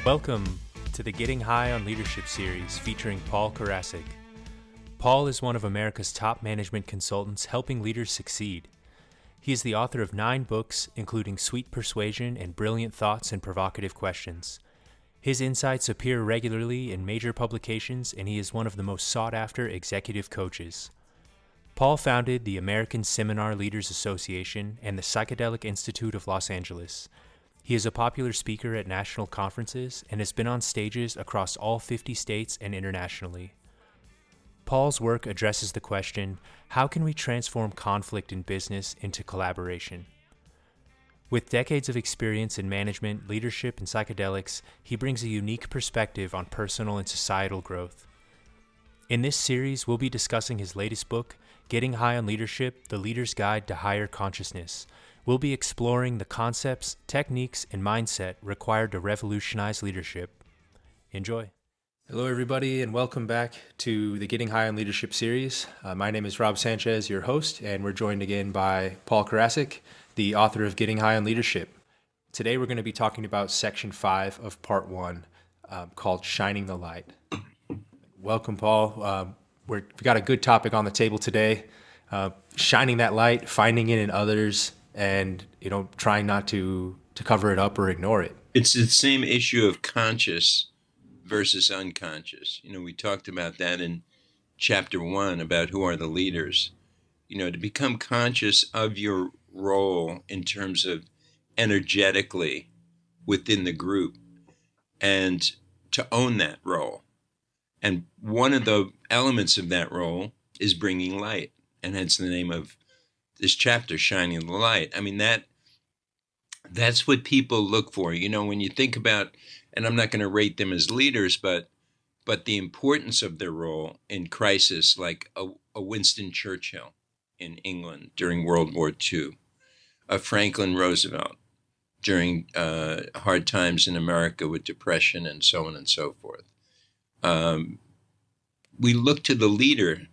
Welcome to the Getting High on Leadership series featuring Paul Karasik. Paul is one of America's top management consultants helping leaders succeed. He is the author of 9 books, including Sweet Persuasion and Brilliant Thoughts and Provocative Questions. His insights appear regularly in major publications, and he is one of the most sought-after executive coaches. Paul founded the American Seminar Leaders Association and the Psychedelic Institute of Los Angeles. He is a popular speaker at national conferences and has been on stages across all 50 states and internationally. Paul's work addresses the question, how can we transform conflict in business into collaboration? With decades of experience in management, leadership, and psychedelics, he brings a unique perspective on personal and societal growth. In this series, we'll be discussing his latest book, Getting High on Leadership, The Leader's Guide to Higher Consciousness. We'll be exploring the concepts, techniques, and mindset required to revolutionize leadership. Enjoy. Hello, everybody, and welcome back to the Getting High on Leadership series. My name is Rob Sanchez, your host, and we're joined again by Paul Karasik, the author of Getting High on Leadership. Today, we're going to be talking about Section 5 of Part 1, called Shining the Light. Welcome, Paul. We've got a good topic on the table today, shining that light, finding it in others, and trying not to cover it up or ignore it. It's the same issue of conscious versus unconscious. We talked about that in chapter 1 about who are the leaders. To become conscious of your role in terms of energetically within the group and to own that role. And one of the elements of that role is bringing light, and hence the name of this chapter, Shining the Light. I mean, that's what people look for. When you think about, and I'm not going to rate them as leaders, but the importance of their role in crisis, like a Winston Churchill in England during World War II, a Franklin Roosevelt during hard times in America with depression and so on and so forth. We look to the leader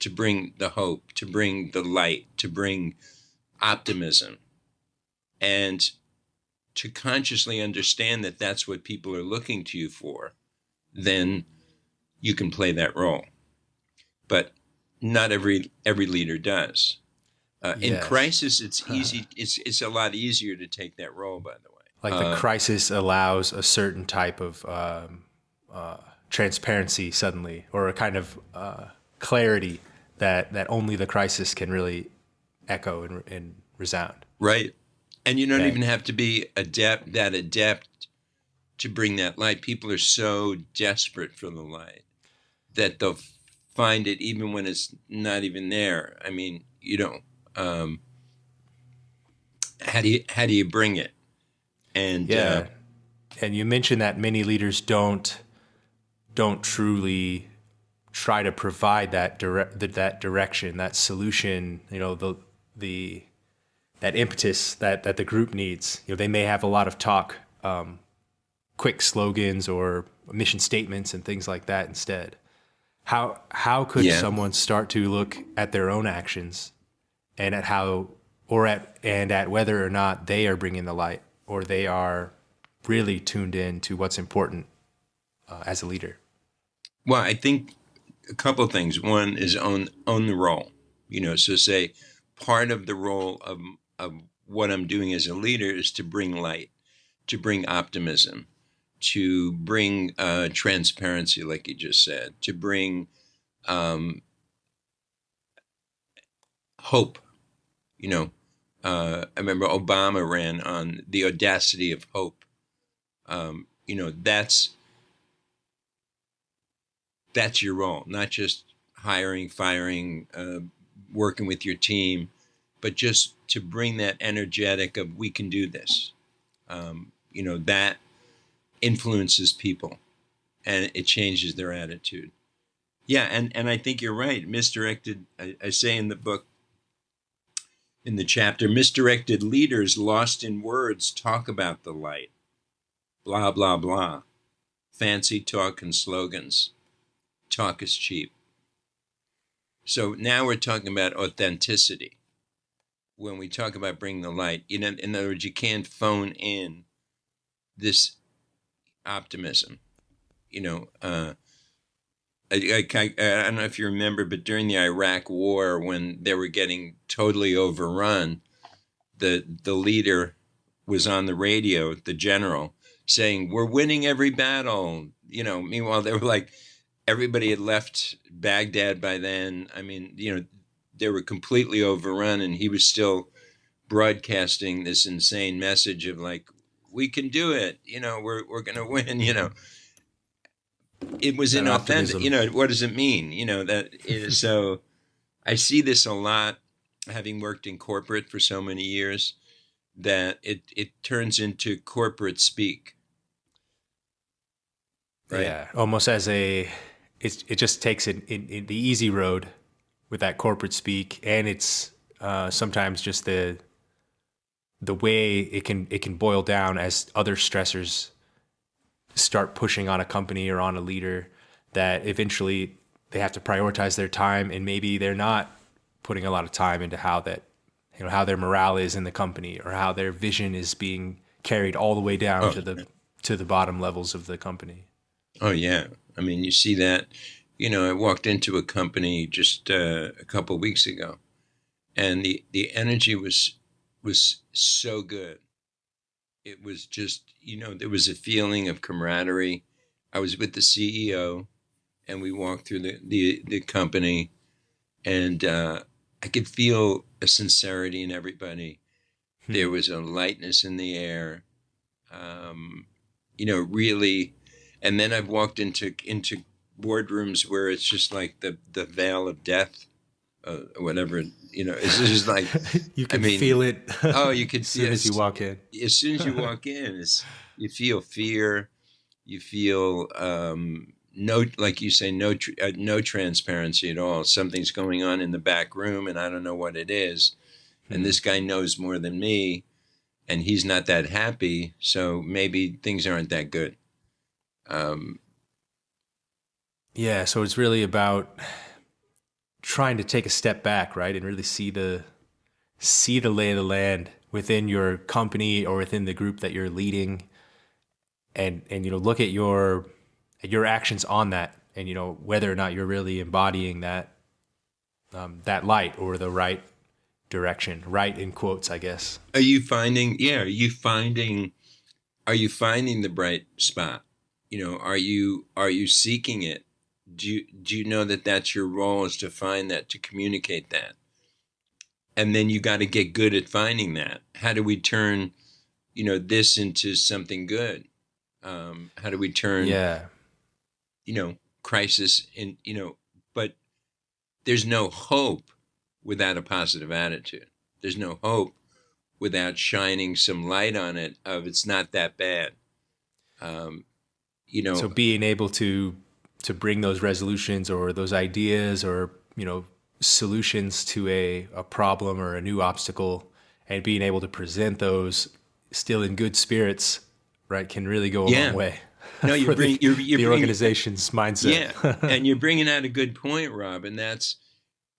to bring the hope, to bring the light, to bring optimism, and to consciously understand that that's what people are looking to you for. Then you can play that role. But not every leader does. In crisis, it's easy. It's a lot easier to take that role, by the way. Like the crisis allows a certain type of transparency suddenly, or a kind of clarity that only the crisis can really echo and resound. Right. And you don't even have to be adept to bring that light. People are so desperate for the light that they'll find it even when it's not even there. I mean, how do you bring it? And and you mentioned that many leaders don't truly try to provide that direction, that solution, that impetus that the group needs. They may have a lot of talk, quick slogans or mission statements and things like that instead. How could someone start to look at their own actions and at whether or not they are bringing the light, or they are really tuned in to what's important as a leader? Well, I think a couple of things. One is own the role. So say part of the role of what I'm doing as a leader is to bring light, to bring optimism, to bring transparency, like you just said, to bring hope. I remember Obama ran on the audacity of hope. That's your role, not just hiring, firing, working with your team, but just to bring that energetic of we can do this. That influences people and it changes their attitude. Yeah, and I think you're right. Misdirected, I say in the book, in the chapter, misdirected leaders lost in words talk about the light. Blah, blah, blah. Fancy talk and slogans. Talk is cheap. So now we're talking about authenticity. When we talk about bringing the light, in other words, you can't phone in this optimism. You know, I don't know if you remember, but during the Iraq War, when they were getting totally overrun, the leader was on the radio, the general, saying, "We're winning every battle." You know, meanwhile, they were like, everybody had left Baghdad by then. I mean, you know, they were completely overrun, and he was still broadcasting this insane message of like, "We can do it. You know, we're going to win." You know, it was That inauthentic. optimism. You know, what does it mean? You know, that is so. I see this a lot, having worked in corporate for so many years, that it turns into corporate speak, right? Yeah, almost as it just takes it in the easy road with that corporate speak, and it's sometimes just the way it can boil down as other stressors start pushing on a company or on a leader, that eventually they have to prioritize their time, and maybe they're not putting a lot of time into how that, you know, how their morale is in the company, or how their vision is being carried all the way down Oh, to the bottom levels of the company. oh yeah. I mean, you see that. You know, I walked into a company just a couple of weeks ago, and the energy was so good. It was just, you know, there was a feeling of camaraderie. I was with the CEO, and we walked through the company, and I could feel a sincerity in everybody. There was a lightness in the air, you know, really. And then I've walked into boardrooms where it's just like the veil of death, whatever, you know. It's just like, You I can mean, feel it oh, you could as soon as you walk in. as soon as you walk in, you feel fear, you feel no, like you say, no transparency at all. Something's going on in the back room, and I don't know what it is. And this guy knows more than me, and he's not that happy, so maybe things aren't that good. Yeah, so it's really about trying to take a step back, right, and really see the lay of the land within your company or within the group that you're leading, and you know, look at your actions on that, and you know, whether or not you're really embodying that light or the right direction, right in quotes, I guess. Are you finding? Yeah, are you finding the bright spot? You know, are you seeking it? Do you know that that's your role, is to find that, to communicate that? And then you got to get good at finding that. How do we turn, you know, this into something good? How do we turn, Yeah, you know, crisis in, you know, but there's no hope without a positive attitude. There's no hope without shining some light on it of it's not that bad. Um, you so know, being able to bring those resolutions or those ideas, or you know, solutions to a problem or a new obstacle, and being able to present those still in good spirits, right, can really go a long yeah. way No, for you're the bringing, organization's yeah, mindset. and you're bringing out a good point, Rob, and that's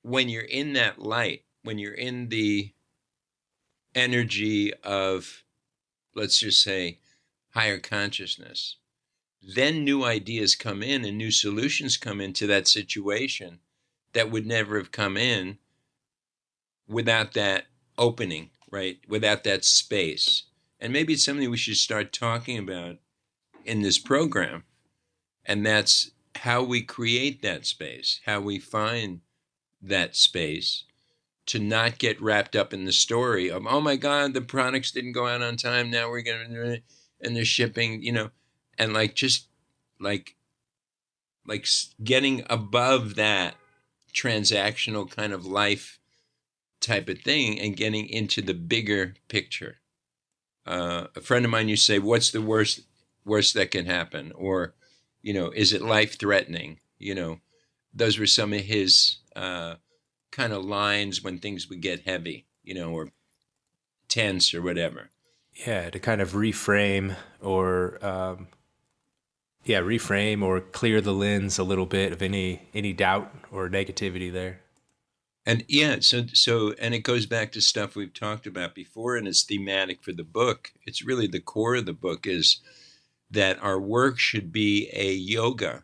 when you're in that light, when you're in the energy of, let's just say, higher consciousness, then new ideas come in and new solutions come into that situation that would never have come in without that opening, right? Without that space. And maybe it's something we should start talking about in this program. And that's how we create that space, how we find that space to not get wrapped up in the story of, oh my God, the products didn't go out on time. Now we're going to, and the shipping, you know, and like, just like, getting above that transactional kind of life type of thing and getting into the bigger picture. A friend of mine used to say, what's the worst that can happen? Or, you know, is it life threatening? You know, those were some of his kind of lines when things would get heavy, you know, or tense or whatever. Yeah, to kind of reframe, or reframe or clear the lens a little bit of any doubt or negativity there. And yeah, and it goes back to stuff we've talked about before, and it's thematic for the book. It's really the core of the book is that our work should be a yoga,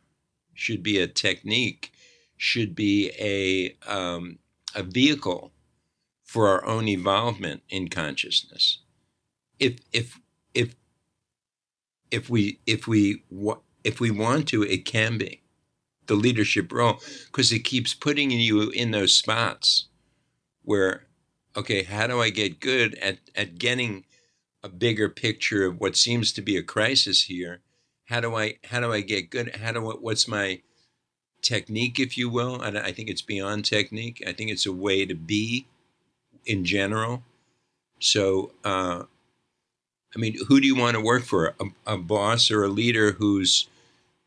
should be a technique, should be a vehicle for our own evolvement in consciousness. If if if we want to, it can be the leadership role, because it keeps putting you in those spots where, okay, how do I get good at getting a bigger picture of what seems to be a crisis here? How do I get good? What's my technique, if you will? And I think it's beyond technique. I think it's a way to be in general. So, I mean, who do you want to work for? A boss or a leader who's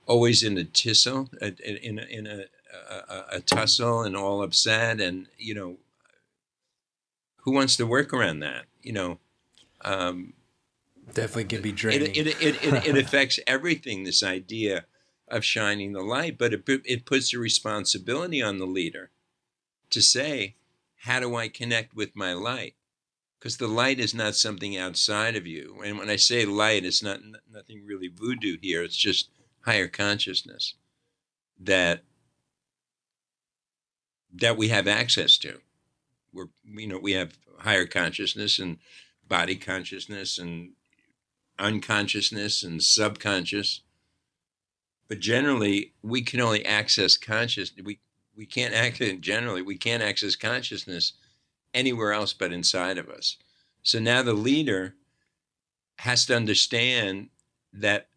always in a tussle, in a tussle, and all upset, and who wants to work around that? Definitely can be It draining. it affects everything. This idea of shining the light, but it puts a responsibility on the leader to say, how do I connect with my light? Because the light is not something outside of you. And when I say light, it's nothing really voodoo here. It's just higher consciousness that we have access to. We have higher consciousness and body consciousness and unconsciousness and subconscious. But generally, we can only access consciousness. We can't access consciousness anywhere else but inside of us. So now the leader has to understand that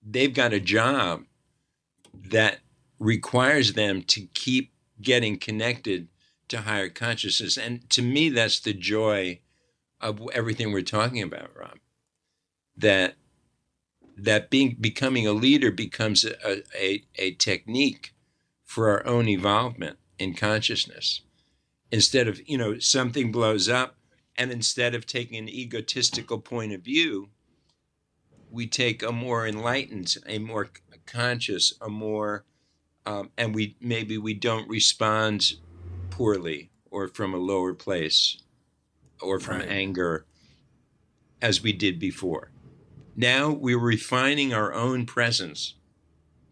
they've got a job that requires them to keep getting connected to higher consciousness. And to me, that's the joy of everything we're talking about, Rob. That becoming a leader becomes a technique for our own evolvement in consciousness. Instead of, something blows up, and instead of taking an egotistical point of view, we take a more enlightened, a more conscious, a more, and we don't respond poorly or from a lower place or from Right. anger as we did before. Now we're refining our own presence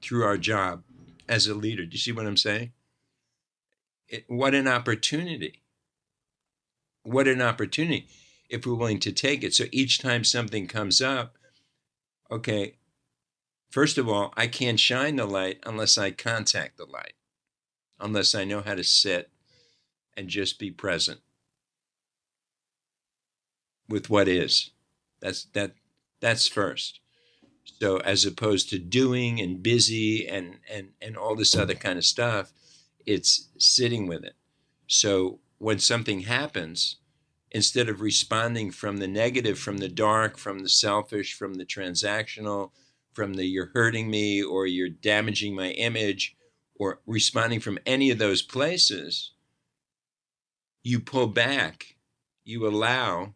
through our job as a leader. Do you see what I'm saying? What an opportunity. What an opportunity if we're willing to take it. So each time something comes up, okay, first of all, I can't shine the light unless I contact the light, unless I know how to sit and just be present with what is. That's first. So as opposed to doing and busy and all this other kind of stuff, it's sitting with it. So when something happens, instead of responding from the negative, from the dark, from the selfish, from the transactional, from the you're hurting me or you're damaging my image, or responding from any of those places, you pull back, you allow,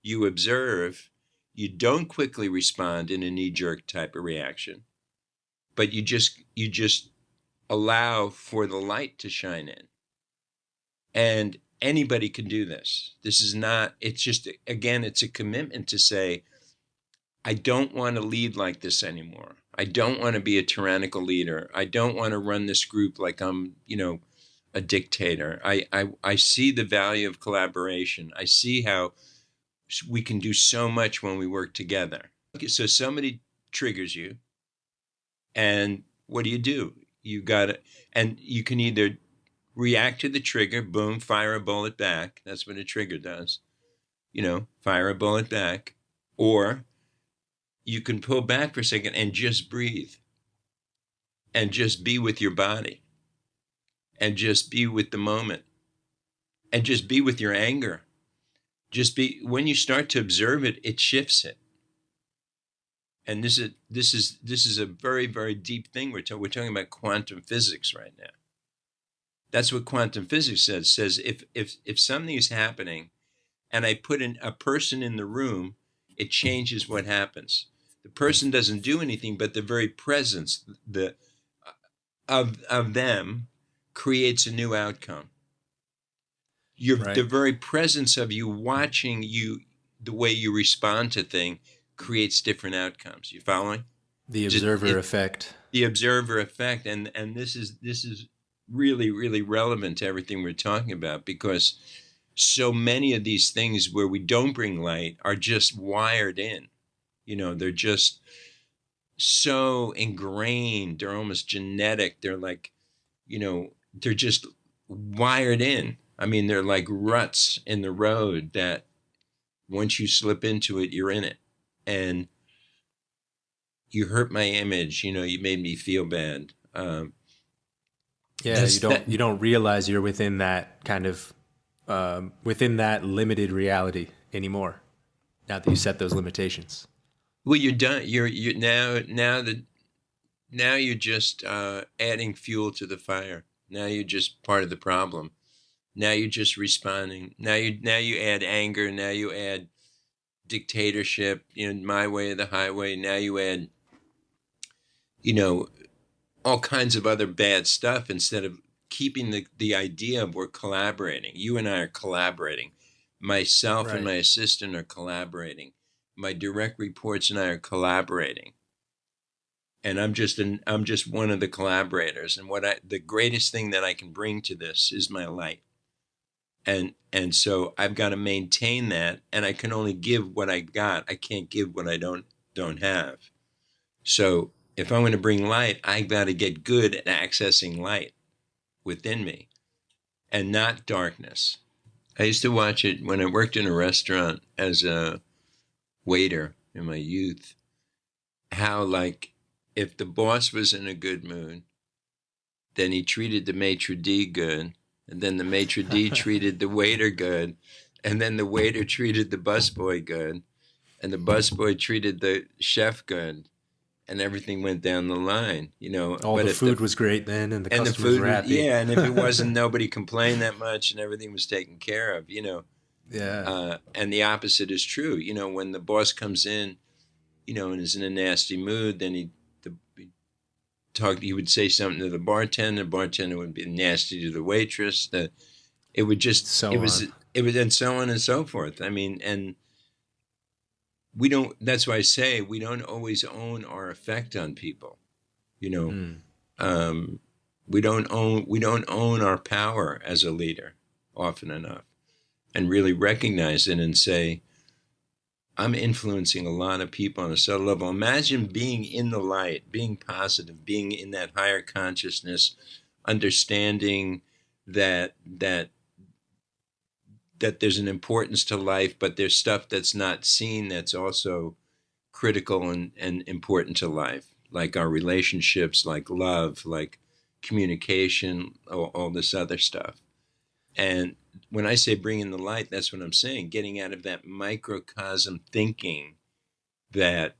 you observe, you don't quickly respond in a knee-jerk type of reaction, but you just allow for the light to shine in. And anybody can do this. This is not, it's just, again, it's a commitment to say, I don't want to lead like this anymore. I don't want to be a tyrannical leader. I don't want to run this group like I'm, a dictator. I see the value of collaboration. I see how we can do so much when we work together. Okay, so somebody triggers you, and what do? You got to, and you can either react to the trigger, boom, fire a bullet back. That's what a trigger does. Fire a bullet back. Or you can pull back for a second and just breathe and just be with your body and just be with the moment and just be with your anger. Just be, when you start to observe it, it shifts it. And this is a very, very deep thing. We're talking about quantum physics right now. That's what quantum physics says. Says if something is happening, and I put a person in the room, it changes what happens. The person doesn't do anything, but the very presence of them creates a new outcome. Right. The very presence of you watching you, the way you respond to things, creates different outcomes. You following? The observer effect. The observer effect, and this is really, really relevant to everything we're talking about, because so many of these things where we don't bring light are just wired in. They're just so ingrained. They're almost genetic. They're like, they're just wired in. I mean, they're like ruts in the road that once you slip into it, you're in it. And you hurt my image. You made me feel bad. You don't realize you're within that kind of within that limited reality anymore. Now that you set those limitations. Well, you're done. You're now you're just adding fuel to the fire. Now you're just part of the problem. Now you're just responding. Now you add anger. Now you add dictatorship. My way or the highway. Now you add, all kinds of other bad stuff, instead of keeping the idea of we're collaborating. You and I are collaborating. Myself and my assistant are collaborating. My direct reports and I are collaborating. And I'm just one of the collaborators. And the greatest thing that I can bring to this is my light. And so I've got to maintain that, and I can only give what I got. I can't give what I don't have. So if I'm going to bring light, I got to get good at accessing light within me and not darkness. I used to watch it when I worked in a restaurant as a waiter in my youth, how, like, if the boss was in a good mood, then he treated the maitre d' good, and then the maitre d' treated the waiter good, and then the waiter treated the busboy good, and the busboy treated the chef good, and everything went down the line. All the food was great then, and the customers were happy. Yeah, and if it wasn't, nobody complained that much, and everything was taken care of. Yeah. And the opposite is true. When the boss comes in, and is in a nasty mood, then he would say something to the bartender. The bartender would be nasty to the waitress. It was, and so on and so forth. I mean, and we don't. That's why I say we don't always own our effect on people. We don't own our power as a leader often enough, and really recognize it and say, I'm influencing a lot of people on a subtle level. Imagine being in the light, being positive, being in that higher consciousness, understanding that there's an importance to life, but there's stuff that's not seen that's also critical and important to life, like our relationships, like love, like communication, all this other stuff. And when I say bring in the light, that's what I'm saying, getting out of that microcosm thinking that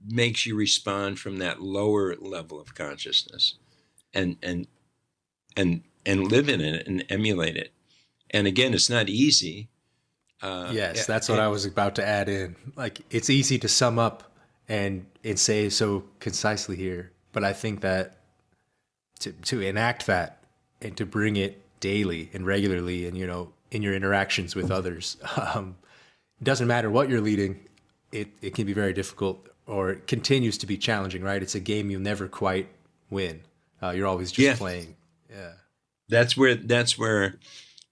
makes you respond from that lower level of consciousness and live in it and emulate it. And again, it's not easy. Yes, that's what I was about to add in. Like, it's easy to sum up and say so concisely here, but I think that to enact that and to bring it daily and regularly and, in your interactions with others, it doesn't matter what you're leading, it can be very difficult, or it continues to be challenging, right? It's a game you'll never quite win. You're always just playing. Yeah. That's where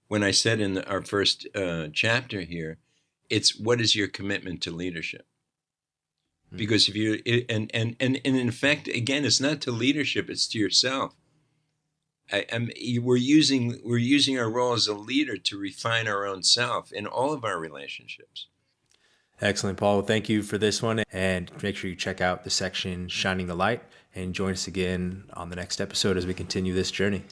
when I said in our first chapter here, it's what is your commitment to leadership? Because if you and in effect, again, it's not to leadership; it's to yourself. We're using our role as a leader to refine our own self in all of our relationships. Excellent, Paul. Well, thank you for this one, and make sure you check out the section Shining the Light, and join us again on the next episode as we continue this journey.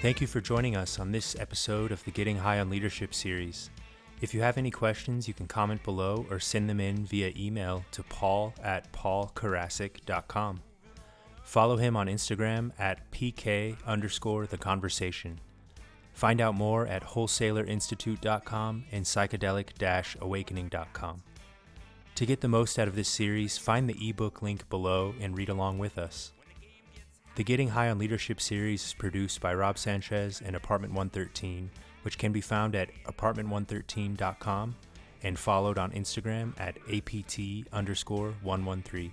Thank you for joining us on this episode of the Getting High on Leadership series. If you have any questions, you can comment below or send them in via email to paul@paulkarasik.com. Follow him on Instagram at PK_theconversation. Find out more at wholesalerinstitute.com and psychedelic-awakening.com. To get the most out of this series, find the ebook link below and read along with us. The Getting High on Leadership series is produced by Rob Sanchez and Apartment 113, which can be found at apartment113.com and followed on Instagram at APT_113.